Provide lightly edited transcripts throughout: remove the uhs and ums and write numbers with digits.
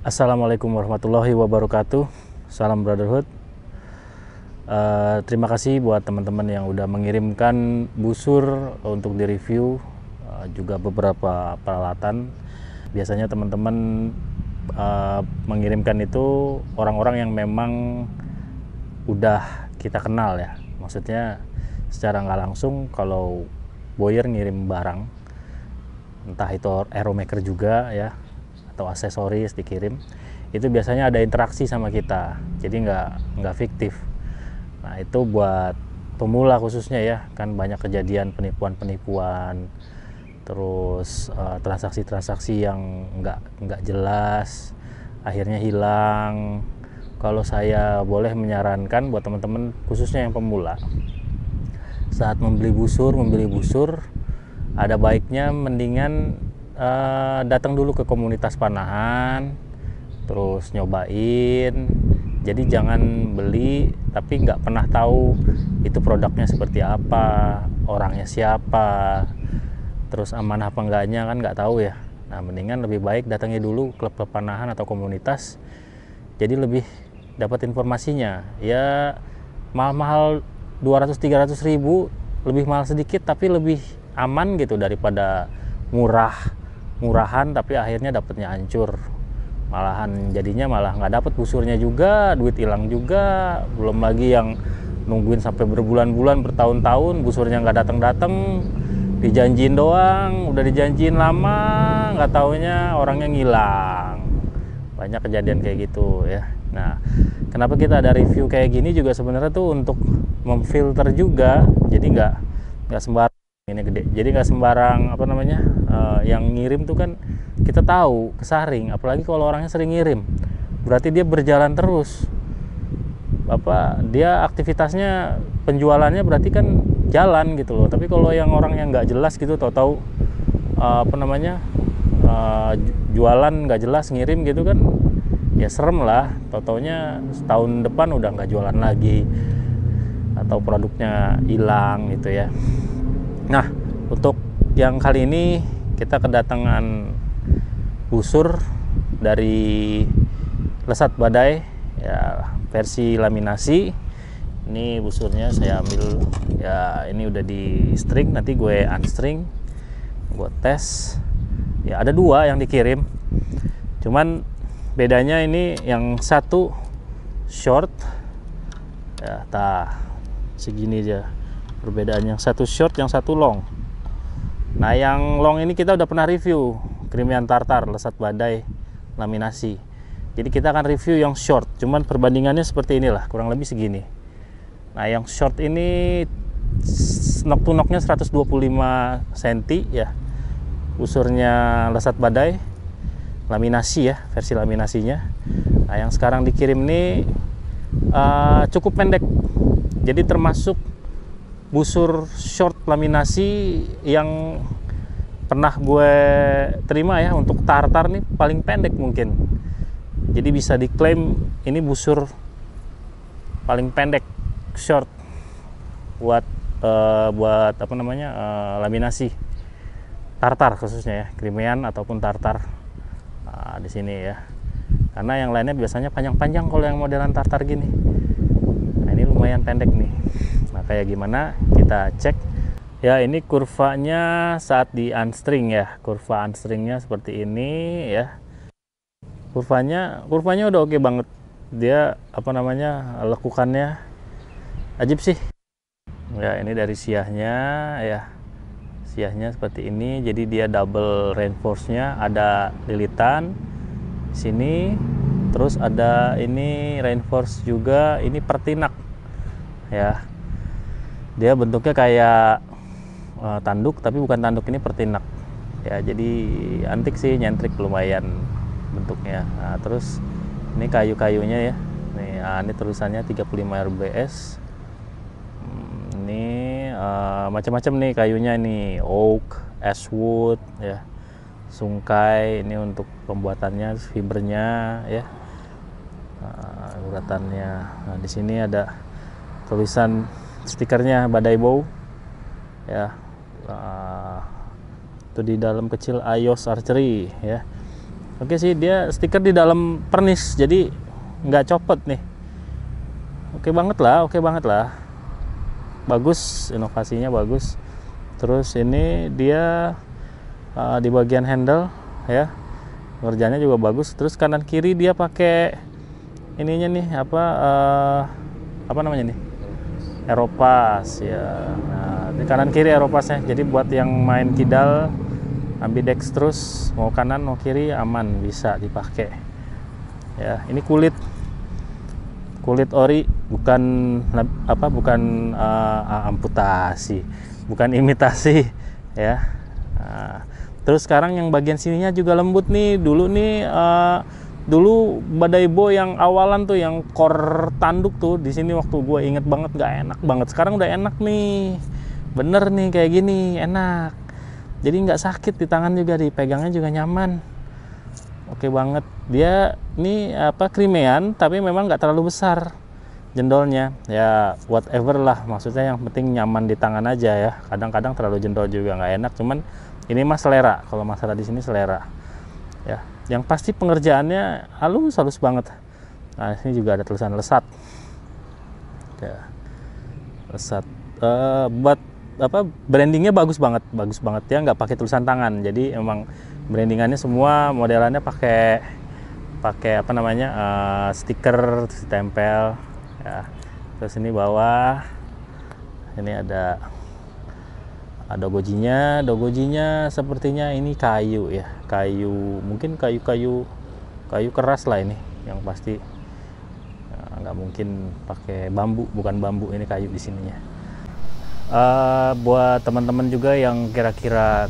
Assalamualaikum warahmatullahi wabarakatuh. Salam brotherhood. Terima kasih buat teman-teman yang udah mengirimkan busur untuk direview, juga beberapa peralatan. Biasanya teman-teman mengirimkan itu orang-orang yang memang udah kita kenal ya. Maksudnya secara nggak langsung kalau buyer ngirim barang, entah itu aeromaker juga ya, atau aksesoris dikirim, itu biasanya ada interaksi sama kita, jadi nggak fiktif. Nah itu buat pemula khususnya ya, kan banyak kejadian penipuan, terus transaksi-transaksi yang nggak jelas, akhirnya hilang. Kalau saya boleh menyarankan buat teman-teman khususnya yang pemula, saat membeli busur, ada baiknya mendingan datang dulu ke komunitas panahan, terus nyobain. Jadi jangan beli tapi nggak pernah tahu itu produknya seperti apa, orangnya siapa, terus aman apa enggaknya, kan nggak tahu ya. Nah mendingan lebih baik datangi dulu klub panahan atau komunitas, jadi lebih dapat informasinya. Ya mahal-mahal 200-300 ribu, lebih mahal sedikit tapi lebih aman gitu daripada murahan tapi akhirnya dapatnya hancur, malahan jadinya malah nggak dapat busurnya juga, duit hilang juga. Belum lagi yang nungguin sampai berbulan-bulan, bertahun-tahun busurnya nggak datang-datang, dijanjiin doang, udah dijanjiin lama, nggak taunya orangnya ngilang. Banyak kejadian kayak gitu ya. Nah kenapa kita ada review kayak gini juga sebenarnya tuh untuk memfilter juga, jadi nggak sembarang ini gede, jadi nggak sembarang yang ngirim tuh kan kita tahu kesaring, apalagi kalau orangnya sering ngirim berarti dia berjalan terus, dia aktivitasnya penjualannya berarti kan jalan gitu loh. Tapi kalau yang orang yang nggak jelas gitu, tahu-tahu jualan nggak jelas ngirim gitu kan, ya serem lah. Tahu-taunya setahun depan udah nggak jualan lagi atau produknya hilang gitu ya. Nah untuk yang kali ini kita kedatangan busur dari Lesat Badai ya, versi laminasi. Ini busurnya saya ambil ya, ini udah di string, nanti gue unstring, gue tes ya. Ada dua yang dikirim, cuman bedanya ini yang satu short ya, segini aja perbedaan, yang satu short yang satu long. Nah yang long ini kita udah pernah review, Crimean Tartar Lesat Badai laminasi. Jadi kita akan review yang short, cuman perbandingannya seperti inilah, kurang lebih segini. Nah yang short ini knock to knocknya 125 cm ya, usurnya Lesat Badai laminasi ya, versi laminasinya. Nah yang sekarang dikirim ini cukup pendek, jadi termasuk busur short laminasi yang pernah gue terima ya. Untuk tartar nih paling pendek mungkin, jadi bisa diklaim ini busur paling pendek short buat laminasi tartar khususnya ya, Crimean ataupun tartar di sini ya. Karena yang lainnya biasanya panjang-panjang kalau yang modelan tartar gini. Nah ini lumayan pendek nih. Nah kayak gimana kita cek ya. Ini kurvanya saat di unstring ya, kurva unstringnya seperti ini ya. Kurvanya udah oke banget. Dia lekukannya ajib sih ya. Ini dari siahnya ya, siahnya seperti ini, jadi dia double reinforce nya, ada lilitan sini, terus ada ini reinforce juga, ini pertinak ya. Dia bentuknya kayak tanduk tapi bukan tanduk, ini pertinak ya. Jadi antik sih, nyentrik lumayan bentuknya. Nah, terus ini kayu-kayunya ya. Ini tulisannya 35 RBS. Ini macam-macam nih kayunya, nih oak, ashwood ya, sungkai. Ini untuk pembuatannya, fibernya ya, uratannya. Nah di sini ada tulisan stikernya Badai Bow ya. Itu di dalam kecil Ayos Archery ya. Oke sih, dia stiker di dalam pernis, jadi nggak copot nih. Oke banget lah. Bagus, inovasinya bagus. Terus ini dia di bagian handle ya, kerjanya juga bagus. Terus kanan kiri dia pakai ininya nih, apa namanya nih, Aeropass ya. Nah, di kanan kiri Aeropassnya, jadi buat yang main kidal ambidextrous, mau kanan mau kiri aman, bisa dipakai ya. Ini kulit ori, bukan amputasi, bukan imitasi ya. Nah, terus sekarang yang bagian sininya juga lembut nih. Dulu Badai Bo yang awalan tuh, yang core tanduk tuh di sini, waktu gue inget banget gak enak banget. Sekarang udah enak nih, bener nih kayak gini, enak. Jadi nggak sakit di tangan, juga dipegangnya juga nyaman. Oke banget. Dia ini krimean, tapi memang nggak terlalu besar jendolnya. Ya whatever lah, maksudnya yang penting nyaman di tangan aja ya. Kadang-kadang terlalu jendol juga nggak enak. Cuman ini mah selera. Kalau masalah di sini selera. Ya, yang pasti pengerjaannya halus banget. Nah, ini juga ada tulisan Lesat. Ya, Lesat. Buat brandingnya bagus banget ya, nggak pakai tulisan tangan. Jadi emang brandingannya semua modelannya pakai stiker ditempel ya. Terus ini bawah ini ada dogojinya sepertinya ini kayu ya, mungkin kayu keras lah ini yang pasti. Nggak mungkin pakai bambu, bukan bambu, ini kayu di sininya. Buat teman-teman juga yang kira-kira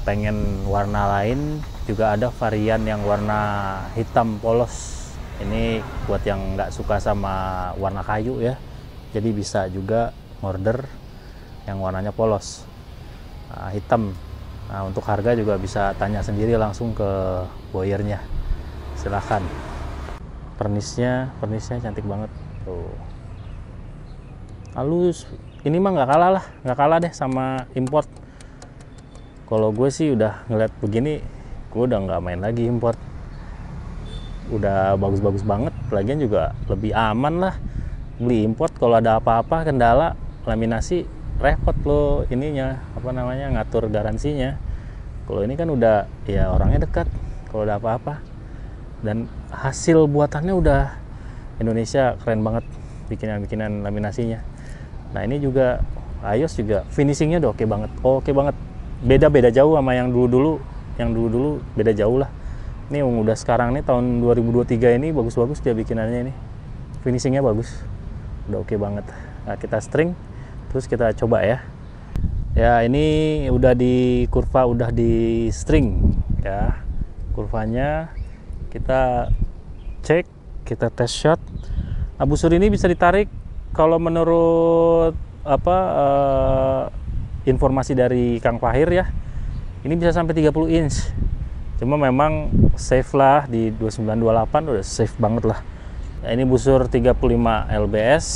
pengen warna lain, juga ada varian yang warna hitam polos. Ini buat yang nggak suka sama warna kayu ya, jadi bisa juga order yang warnanya polos, hitam. Nah, untuk harga juga bisa tanya sendiri langsung ke boyernya, silahkan. Pernisnya cantik banget tuh, halus. Ini mah nggak kalah deh sama import. Kalau gue sih udah ngeliat begini, gue udah nggak main lagi import. Udah bagus banget, lagian juga lebih aman lah. Beli import kalau ada apa-apa kendala laminasi, repot lo ininya ngatur garansinya. Kalau ini kan udah ya orangnya dekat, kalau ada apa-apa. Dan hasil buatannya udah Indonesia, keren banget bikinan laminasinya. Nah, ini juga iOS juga finishingnya udah oke banget. Beda jauh sama yang dulu beda jauh lah. Ini yang udah sekarang nih tahun 2023 ini bagus dia bikinannya ini. Finishingnya bagus, udah oke banget. Nah, kita string, terus kita coba ya. Ya, ini udah di string ya. Kurvanya kita cek, kita test shot. Nah, busur ini bisa ditarik. Kalau menurut informasi dari Kang Fahir ya, ini bisa sampai 30 inch. Cuma memang safe lah, di 2928 udah safe banget lah. Nah, ini busur 35 lbs,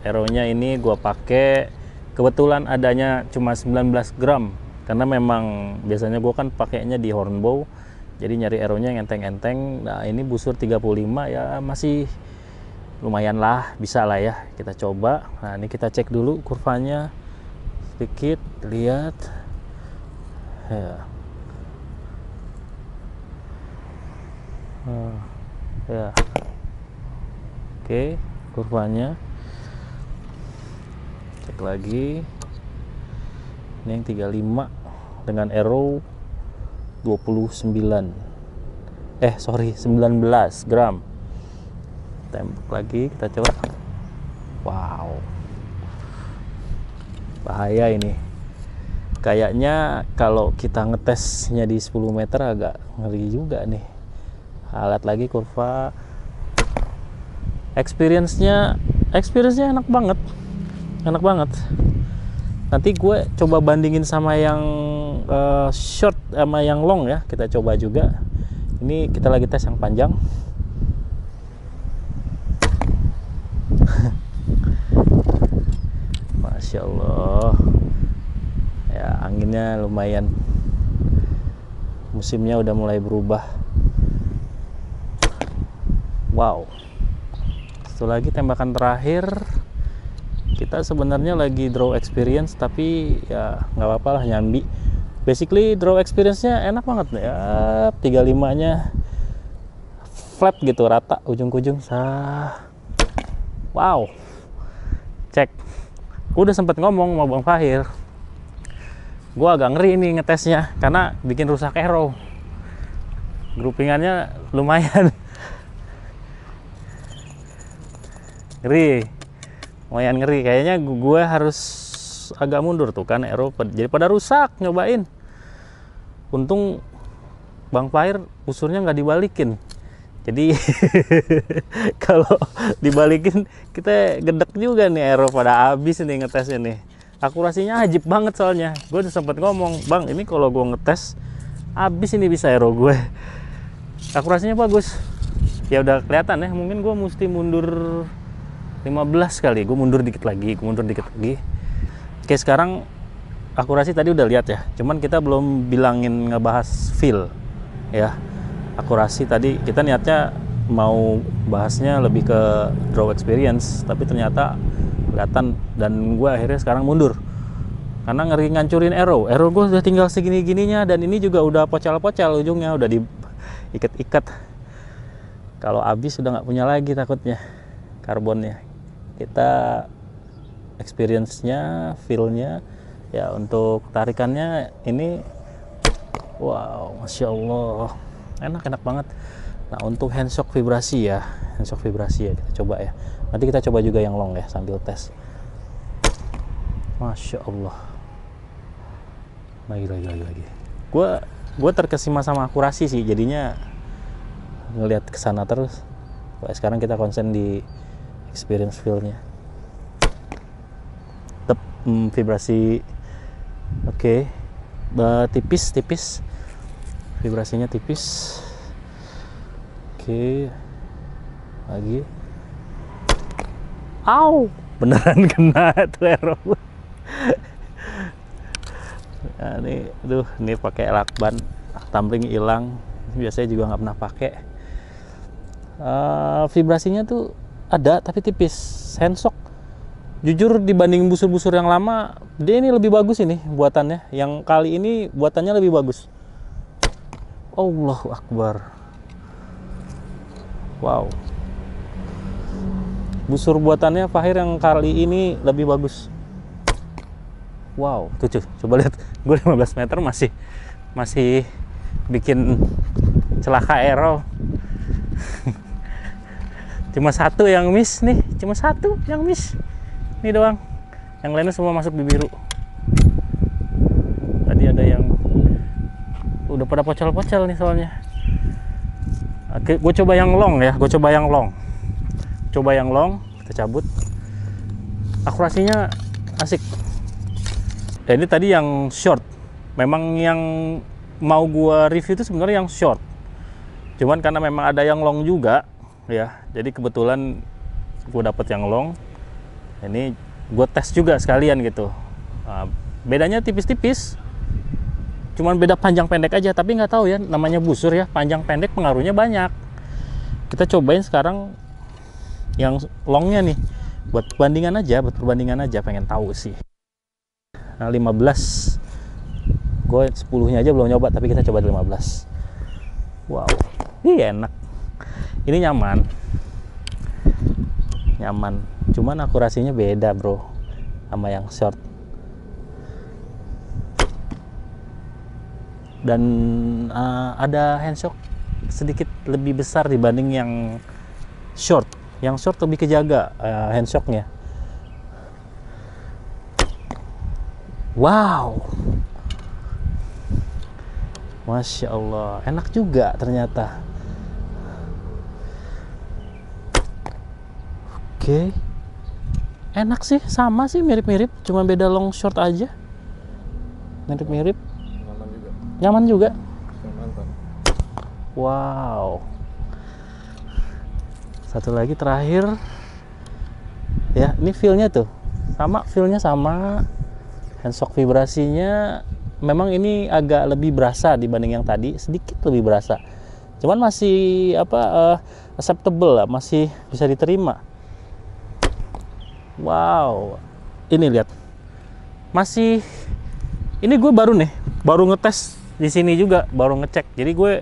aeronya ini gua pakai, kebetulan adanya cuma 19 gram, karena memang biasanya gua kan pakainya di hornbow, jadi nyari aeronya yang enteng-enteng. Nah, ini busur 35 ya, masih lumayan lah, bisa lah ya, kita coba. Nah, ini kita cek dulu kurvanya sedikit, lihat ya. Ya, oke, kurvanya cek lagi. Ini yang 35 dengan arrow 19 gram. Tembak lagi, kita coba. Wow, bahaya ini. Kayaknya kalau kita ngetesnya di 10 meter agak ngeri juga nih. Lihat lagi kurva. Experience-nya enak banget. Nanti gue coba bandingin sama yang short sama yang long ya. Kita coba juga. Ini kita lagi tes yang panjang. Masya Allah ya, anginnya lumayan, musimnya udah mulai berubah. Wow. Satu lagi tembakan terakhir. Kita sebenarnya lagi draw experience, tapi ya nggak apa-apa lah, nyambi. Basically draw experience-nya enak banget ya. 35-nya flat gitu, rata ujung ke ujung. Wow. Cek. Udah sempet ngomong sama Bang Fahir, gue agak ngeri nih ngetesnya karena bikin rusak arrow. Groupingannya lumayan ngeri, lumayan ngeri. Kayaknya gue harus agak mundur tuh kan, arrow jadi pada rusak nyobain. Untung Bang Fahir busurnya nggak dibalikin, jadi kalau dibalikin kita gedek juga nih, arrow pada habis nih ngetesnya nih. Akurasinya ajib banget soalnya. Gue udah sempet ngomong, Bang ini kalau gue ngetes habis ini bisa arrow gue. Akurasinya bagus. Ya udah kelihatan ya, mungkin gue mesti mundur 15 kali. Gue mundur dikit lagi, Oke, sekarang akurasi tadi udah lihat ya. Cuman kita belum bilangin ngebahas feel ya. Akurasi tadi kita niatnya mau bahasnya lebih ke draw experience, tapi ternyata kelihatan, dan gue akhirnya sekarang mundur karena ngeri ngancurin arrow gue udah tinggal segini-gininya, dan ini juga udah pocal-pocal ujungnya, udah diikat-ikat. Kalau habis udah nggak punya lagi takutnya karbonnya. Kita experience-nya, feel-nya ya. Untuk tarikannya ini wow, Masya Allah, enak banget. Nah untuk handshock vibrasi ya, kita coba ya. Nanti kita coba juga yang long ya sambil tes. Masya Allah, lagi. Gue terkesima sama akurasi sih, jadinya ngelihat kesana terus. Sekarang kita konsen di experience feel-nya. Vibrasi oke. Tipis, vibrasinya tipis. Oke, lagi. Au, beneran kena tuh arrow. Nah, ini pakai lakban, tumbling hilang. Biasanya juga nggak pernah pakai. Vibrasinya tuh ada tapi tipis. Handshock, jujur dibanding busur-busur yang lama, dia ini lebih bagus ini buatannya. Yang kali ini buatannya lebih bagus. Allahu Akbar. Wow, busur buatannya Fahir yang kali ini lebih bagus. Wow, tuh coba lihat, gue 15 meter masih bikin celaka arrow. Cuma satu yang miss nih, ini doang. Yang lainnya semua masuk di biru. Tadi ada yang udah pada pocel-pocel nih soalnya. Oke, gue coba yang long ya. Kita cabut. Akurasinya asik. Dan ini tadi yang short. Memang yang mau gue review itu sebenarnya yang short. Cuman karena memang ada yang long juga ya. Jadi kebetulan gue dapet yang long. Ini gue tes juga sekalian gitu. Bedanya tipis-tipis. Cuman beda panjang pendek aja, tapi nggak tahu ya, namanya busur ya, panjang pendek pengaruhnya banyak. Kita cobain sekarang yang longnya nih, buat perbandingan aja, pengen tahu sih. Nah 15, gue 10-nya aja belum nyoba, tapi kita coba 15. Wow, ini enak, ini nyaman. Cuman akurasinya beda bro, sama yang short. Dan ada handshock sedikit lebih besar dibanding yang short. Yang short lebih kejaga handshocknya. Wow, Masya Allah, enak juga ternyata. Oke, enak sih, sama sih, mirip-mirip, cuma beda long short aja. Mirip-mirip. Nyaman juga. Wow. Satu lagi terakhir. Ya, ini feel-nya tuh. Feel-nya sama. Handshock vibrasinya memang ini agak lebih berasa dibanding yang tadi, sedikit lebih berasa. cuman masih acceptable lah, masih bisa diterima. Wow, ini lihat, masih, ini gue baru ngetes di sini juga, baru ngecek. Jadi gue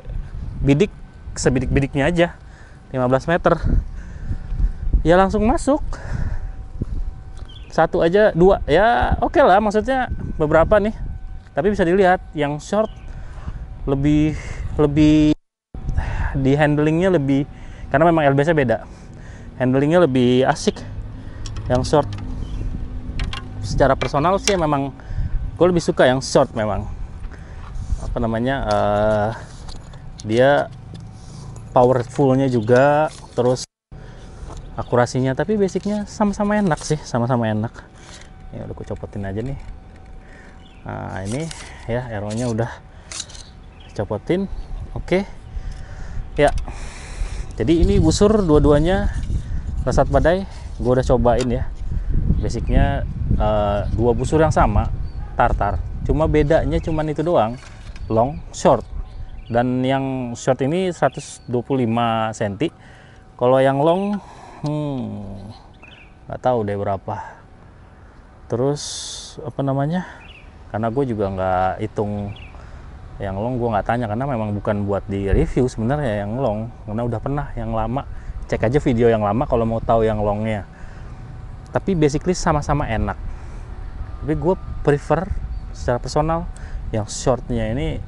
bidik sebidik-bidiknya aja 15 meter ya, langsung masuk. Satu aja, dua ya oke lah, maksudnya beberapa nih, tapi bisa dilihat yang short lebih di handlingnya lebih, karena memang LBS nya beda, handlingnya lebih asik yang short. Secara personal sih memang gue lebih suka yang short, memang dia powerfulnya juga, terus akurasinya, tapi basicnya sama-sama enak sih, sama-sama enak. Ya udah gue copotin aja nih. Nah ini ya, arrow-nya udah copotin. Oke ya, jadi ini busur dua-duanya Lesat Badai, gue udah cobain ya. Basicnya dua busur yang sama, tartar, cuma bedanya cuman itu doang, long short. Dan yang short ini 125 cm, kalau yang long nggak tahu deh berapa. Terus karena gue juga nggak hitung yang long, gue nggak tanya karena memang bukan buat di review sebenarnya yang long, karena udah pernah yang lama. Cek aja video yang lama kalau mau tahu yang longnya. Tapi basically sama-sama enak, tapi gue prefer secara personal yang shortnya ini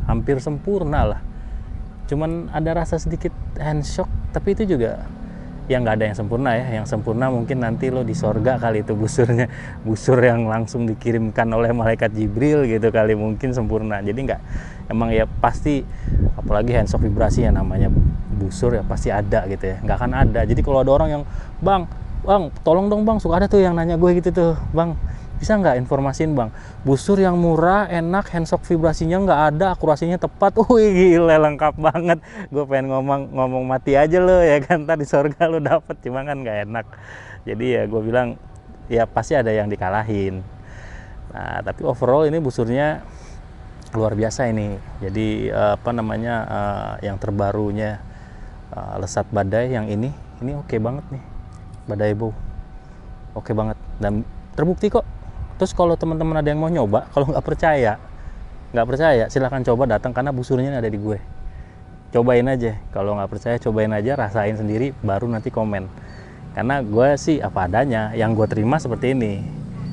hampir sempurna lah. Cuman ada rasa sedikit hand shock, tapi itu juga yang nggak ada yang sempurna ya. Yang sempurna mungkin nanti lo di sorga kali, itu busurnya, busur yang langsung dikirimkan oleh malaikat Jibril gitu kali, mungkin sempurna. Jadi nggak, emang ya pasti, apalagi hand shock vibrasi yang namanya busur ya pasti ada gitu ya, nggak akan ada. Jadi kalau ada orang yang bang tolong dong bang, suka ada tuh yang nanya gue gitu tuh, bang bisa nggak informasin bang busur yang murah, enak, hand shock vibrasinya nggak ada, akurasinya tepat. Wih gila, lengkap banget. Gue pengen ngomong mati aja lo ya kan, tadi surga lo dapet, cuma kan nggak enak. Jadi ya gue bilang ya pasti ada yang dikalahin. Nah tapi overall ini busurnya luar biasa ini. Jadi yang terbarunya Lesat Badai yang ini oke banget nih, Badai Bow oke banget dan terbukti kok. Terus kalau teman-teman ada yang mau nyoba, kalau nggak percaya silahkan coba datang, karena busurnya ada di gue. Cobain aja, kalau nggak percaya cobain aja, rasain sendiri, baru nanti komen. Karena gue sih apa adanya, yang gue terima seperti ini,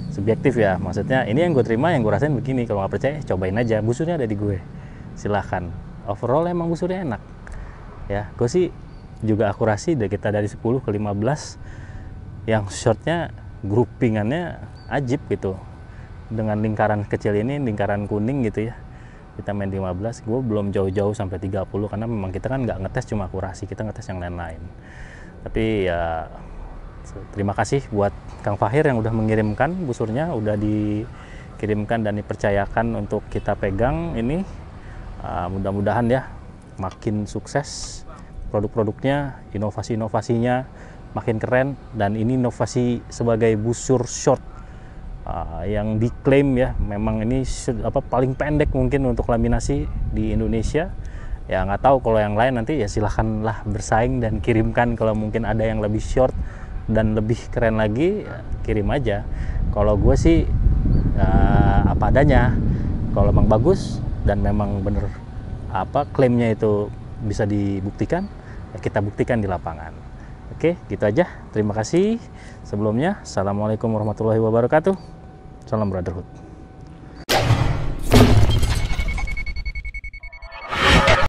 subjektif ya, maksudnya ini yang gue terima, yang gue rasain begini. Kalau nggak percaya cobain aja, busurnya ada di gue, silahkan. Overall emang busurnya enak ya. Gue sih juga akurasi kita dari 10 ke 15, yang shortnya groupingannya ajib gitu, dengan lingkaran kecil ini, lingkaran kuning gitu ya, kita main 15. Gue belum jauh-jauh sampai 30 karena memang kita kan nggak ngetes cuma akurasi, kita ngetes yang lain-lain. Tapi ya terima kasih buat Kang Fahir yang udah mengirimkan busurnya, udah dikirimkan dan dipercayakan untuk kita pegang ini. Mudah-mudahan ya makin sukses produk-produknya, inovasi-inovasinya makin keren. Dan ini inovasi sebagai busur short yang diklaim ya, memang ini paling pendek mungkin untuk laminasi di Indonesia. Ya nggak tahu kalau yang lain, nanti ya silahkanlah bersaing dan kirimkan. Kalau mungkin ada yang lebih short dan lebih keren lagi, ya kirim aja. Kalau gue sih apa adanya. Kalau memang bagus dan memang bener klaimnya itu bisa dibuktikan, ya kita buktikan di lapangan. Oke, gitu aja. Terima kasih sebelumnya. Assalamualaikum warahmatullahi wabarakatuh. Salam brotherhood.